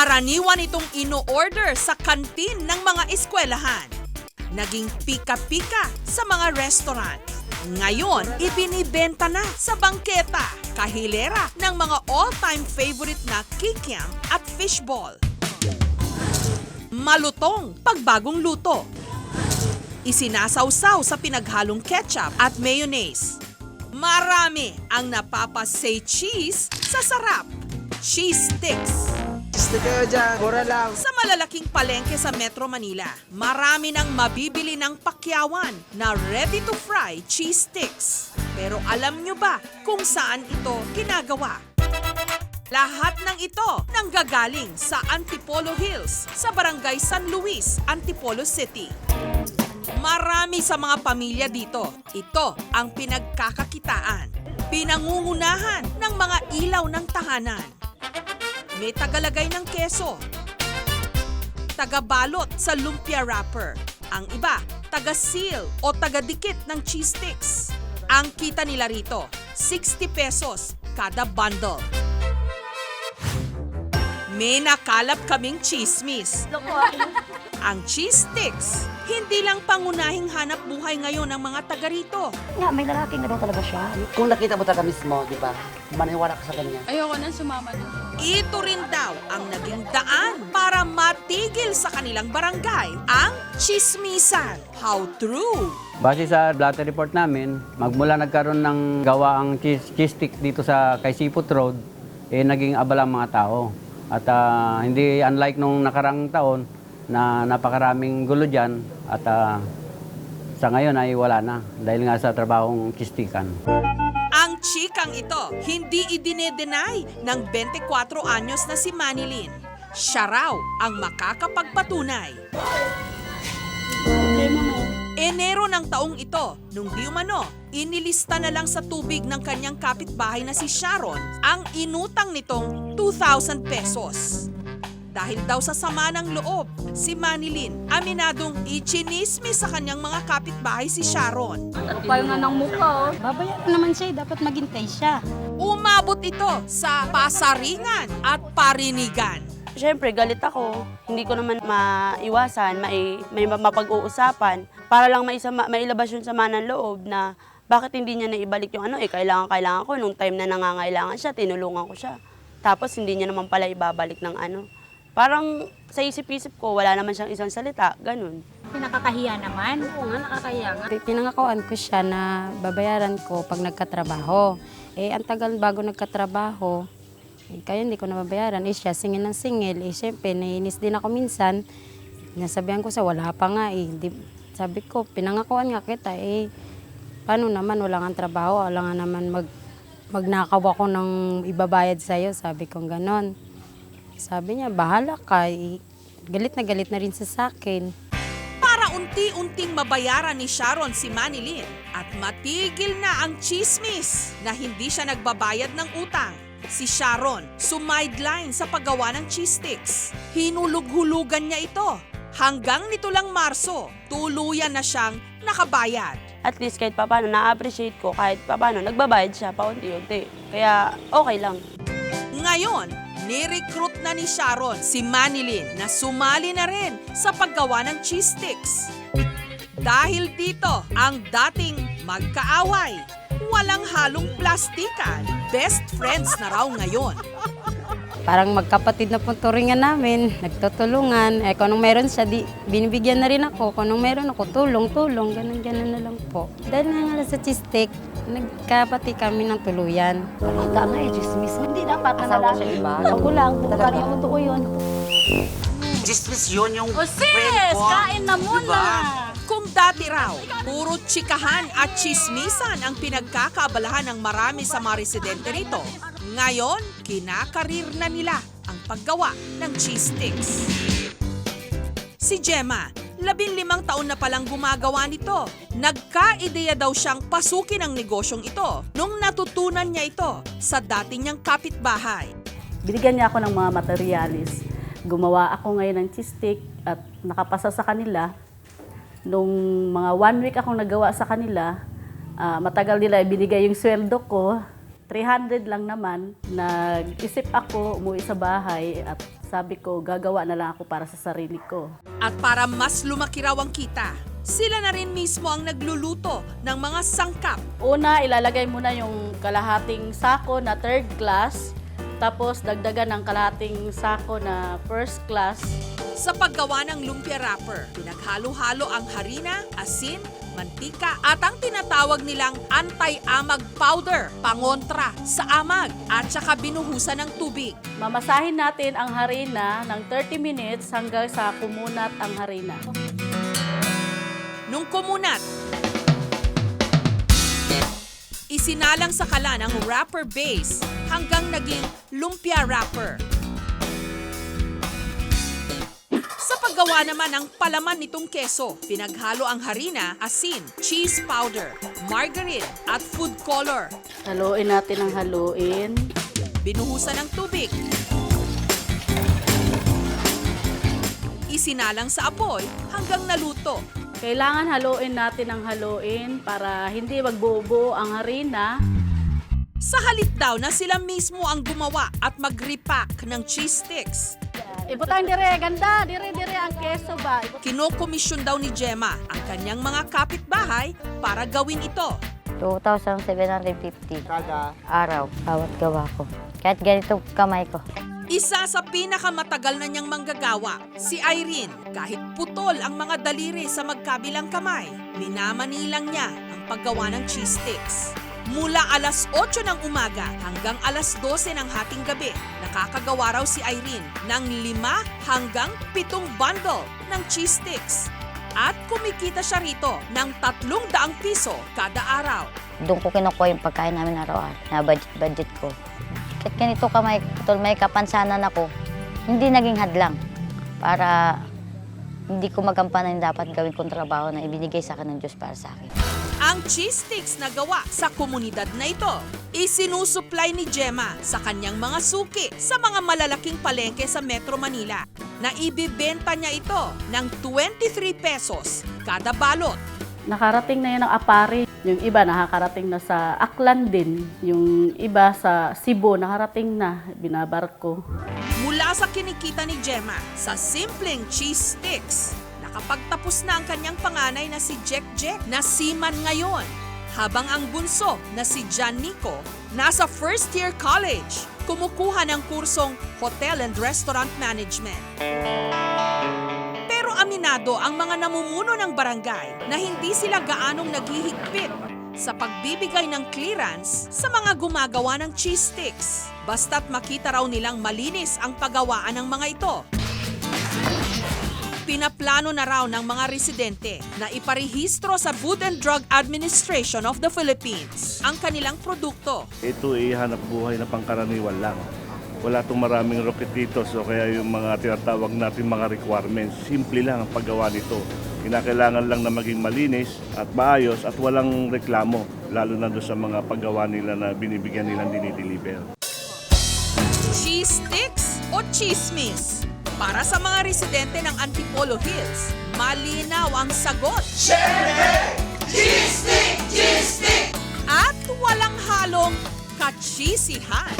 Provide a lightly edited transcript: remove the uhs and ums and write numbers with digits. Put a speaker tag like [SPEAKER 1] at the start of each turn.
[SPEAKER 1] Karaniwan itong ino-order sa kantin ng mga eskwelahan. Naging pika-pika sa mga restaurant. Ngayon, ibinibenta na sa bangketa, kahilera ng mga all-time favorite na kikiam at fishball. Malutong pagbagong luto. Isinasawsaw sa pinaghalong ketchup at mayonnaise. Marami ang napapasay cheese sa sarap. Cheese sticks.
[SPEAKER 2] Gusto kayo dyan, mura lang.
[SPEAKER 1] Sa malalaking palengke sa Metro Manila, marami nang mabibili ng pakyawan na ready-to-fry cheese sticks. Pero alam nyo ba kung saan ito ginagawa? Lahat ng ito nanggagaling sa Antipolo Hills sa Barangay San Luis, Antipolo City. Marami sa mga pamilya dito, ito ang pinagkakakitaan. Pinangungunahan ng mga ilaw ng tahanan. May tagalagay ng keso, tagabalot sa lumpia wrapper. Ang iba, taga-seal o taga-dikit ng cheese sticks. Ang kita nila rito, 60 pesos kada bundle. May nakalap kaming chismis. Ang cheese sticks, hindi lang pangunahing hanap buhay ngayon ng mga taga rito.
[SPEAKER 3] Nga, may lalaki na daw talaga siya.
[SPEAKER 2] Kung nakita mo talaga mismo, di ba? Maniwala ka sa kanya.
[SPEAKER 4] Ayoko nang sumama doon.
[SPEAKER 1] Ito rin daw ang naging daan para matigil sa kanilang barangay ang chismisan. How true?
[SPEAKER 5] Base sa blotter report namin, magmula nagkaroon ng gawa ang cheese stick dito sa kay Siput Road, naging abala ang mga tao. At hindi unlike nung nakarang taon na napakaraming gulo dyan at sa ngayon ay wala na dahil nga sa trabahong chistikan.
[SPEAKER 1] Ang chikang ito, hindi idine-deny ng 24 anyos na si Manilyn. Siya raw ang makakapagpatunay. Enero ng taong ito, nung di umano, inilista na lang sa tubig ng kanyang kapitbahay na si Sharon ang inutang nitong 2,000 pesos. Dahil daw sa sama ng loob, si Manilyn aminadong ichinismis sa kanyang mga kapitbahay si Sharon.
[SPEAKER 4] Kapal nga ng mukha, oh.
[SPEAKER 3] Babayaran naman siya, dapat maghintay siya.
[SPEAKER 1] Umabot ito sa pasaringan at parinigan.
[SPEAKER 6] Siyempre, galit ako. Hindi ko naman maiwasan, may mapag-uusapan. Para lang mailabas yung sama ng loob na bakit hindi niya naibalik yung kailangan ko. Nung time na nangangailangan siya, tinulungan ko siya. Tapos hindi niya naman pala ibabalik ng Parang sa isip-isip ko, wala naman siyang isang salita, ganun.
[SPEAKER 7] Pinakakahiya naman.
[SPEAKER 4] Oo nga, nakakahiya nga.
[SPEAKER 3] Pinangakuan ko siya na babayaran ko pag nagkatrabaho. Ang tagal bago nagkatrabaho, kaya hindi ko nababayaran. Siya singil ng singil. Siyempre, naiinis din ako minsan. Nasabihan ko sa wala pa nga. Sabi ko, pinangakuan nga kita. Paano naman, wala nga trabaho. Wala nga naman magnakaw ako ng ibabayad sa'yo. Sabi ko ganon. Sabi niya, bahala ka. Galit na rin sa akin.
[SPEAKER 1] Para unti-unting mabayaran ni Sharon si Manilyn at matigil na ang chismis na hindi siya nagbabayad ng utang. Si Sharon, sumideline sa paggawa ng cheese sticks. Hinulug-hulugan niya ito. Hanggang nito lang Marso, tuluyan na siyang nakabayad.
[SPEAKER 6] At least kahit paano, na-appreciate ko kahit paano, nagbabayad siya paunti-unti. Kaya okay lang.
[SPEAKER 1] Ngayon, ni-recruit na ni Sharon si Manilyn na sumali na rin sa paggawa ng cheese sticks. Dahil dito, ang dating magkaaway, walang halong plastikan, best friends na raw ngayon.
[SPEAKER 3] Parang magkapatid na pong turingan namin, nagtutulungan. Kung anong meron siya, binibigyan na rin ako. Kung anong meron ako, tulong, ganun na lang po. Dahil nga sa cheese stick, nagkapati kami ng tuluyan.
[SPEAKER 7] Talaga nga chismis. Hindi dapat na
[SPEAKER 2] Asawa
[SPEAKER 7] lalaki.
[SPEAKER 2] siya iba?
[SPEAKER 7] Ako lang, bukari yung totoo yun.
[SPEAKER 2] Chismis yun yung
[SPEAKER 4] O sis,
[SPEAKER 2] friend ko.
[SPEAKER 4] kain na muna.
[SPEAKER 2] Diba?
[SPEAKER 1] Kung dati raw, puro tsikahan at chismisan ang pinagkakaabalahan ng marami sa mga residente rito, ngayon, kinakarir na nila ang paggawa ng cheese sticks. Si Gemma, 15 taon na palang gumagawa nito. Nagka-ideya daw siyang pasukin ang negosyong ito nung natutunan niya ito sa dati niyang kapitbahay.
[SPEAKER 8] Binigyan niya ako ng mga materialis. Gumawa ako ngayon ng cheese stick at nakapasa sa kanila. Nung mga 1 week akong nagawa sa kanila, matagal nila ibinigay yung sweldo ko. 300 lang naman. Nag-isip ako, umuwi sa bahay at Sabi ko, gagawa na lang ako para sa sarili ko.
[SPEAKER 1] At para mas lumaki raw ang kita, sila na rin mismo ang nagluluto ng mga sangkap.
[SPEAKER 8] Una, ilalagay muna yung kalahating sako na third class, tapos dagdagan ng kalahating sako na first class.
[SPEAKER 1] Sa paggawa ng lumpia wrapper, pinaghalo-halo ang harina, asin, mantika at ang tinatawag nilang anti-amag powder, pangontra sa amag at saka binuhusan ng tubig.
[SPEAKER 8] Mamasahin natin ang harina ng 30 minutes hanggang sa kumunat ang harina.
[SPEAKER 1] Nung kumunat, isinalang sa kalan ang wrapper base hanggang naging lumpia wrapper. Sa paggawa naman ng palaman nitong keso, pinaghalo ang harina, asin, cheese powder, margarine at food color.
[SPEAKER 8] Haluin natin ang haluin.
[SPEAKER 1] Binuhusan ng tubig. Isinalang sa apoy hanggang naluto.
[SPEAKER 8] Kailangan haluin natin ang haluin para hindi magbuo-buo ang harina.
[SPEAKER 1] Sa halip daw na sila mismo ang gumawa at mag-repack ng cheese sticks.
[SPEAKER 8] Ibutang dire, ganda, dire ang keso ba?
[SPEAKER 1] Kinokomisyon daw ni Gemma ang kanyang mga kapitbahay para gawin ito.
[SPEAKER 7] 2,750 kada araw, bawat gawa ko. Kahit ganito kamay ko.
[SPEAKER 1] Isa sa pinakamatagal na niyang manggagawa, si Irene. Kahit putol ang mga daliri sa magkabilang kamay, minamanilang niya ang paggawa ng cheese sticks. Mula alas 8 ng umaga hanggang alas 12 ng hating gabi, nakakagawa raw si Irene ng 5 hanggang 7 bundle ng cheese sticks. At kumikita siya rito ng 300 piso kada araw.
[SPEAKER 7] Doon ko kinukuha yung pagkain namin araw-araw na budget ko. Kahit ganito kamay, may kapansanan ako, hindi naging hadlang para hindi ko magampanan yung dapat gawin kong trabaho na ibinigay sa akin ng Diyos para sa akin.
[SPEAKER 1] Ang cheese sticks na gawa sa komunidad na ito, isinusupply ni Gemma sa kanyang mga suki sa mga malalaking palengke sa Metro Manila na ibibenta niya ito ng 23 pesos kada balot.
[SPEAKER 8] Nakarating na yun ang Apari. Yung iba nakakarating na sa Aklan din. Yung iba sa Cebu nakarating na, binabarko.
[SPEAKER 1] Mula sa kinikita ni Gemma sa simpleng cheese sticks, nakapagtapos na ang kanyang panganay na si Jack na seaman ngayon. Habang ang bunso na si John Nico nasa first year college, kumukuha ng kursong Hotel and Restaurant Management. Pero aminado ang mga namumuno ng barangay na hindi sila gaanong naghihigpit sa pagbibigay ng clearance sa mga gumagawa ng cheese sticks. Basta't makita raw nilang malinis ang paggawaan ng mga ito. Pinaplano na raw ng mga residente na iparehistro sa Food and Drug Administration of the Philippines ang kanilang produkto.
[SPEAKER 9] Ito ay hanap buhay na pangkaraniwan lang. Wala itong maraming rocket dito, so kaya yung mga tinatawag natin mga requirements, simple lang ang paggawa nito. Kinakailangan lang na maging malinis at maayos at walang reklamo, lalo na doon sa mga paggawa nila na binibigyan nilang dinideliver.
[SPEAKER 1] Cheese sticks o chismis? Para sa mga residente ng Antipolo Hills, malinaw ang sagot. Siyempre! Cheese stick! Cheese stick! At walang halong kachisihan.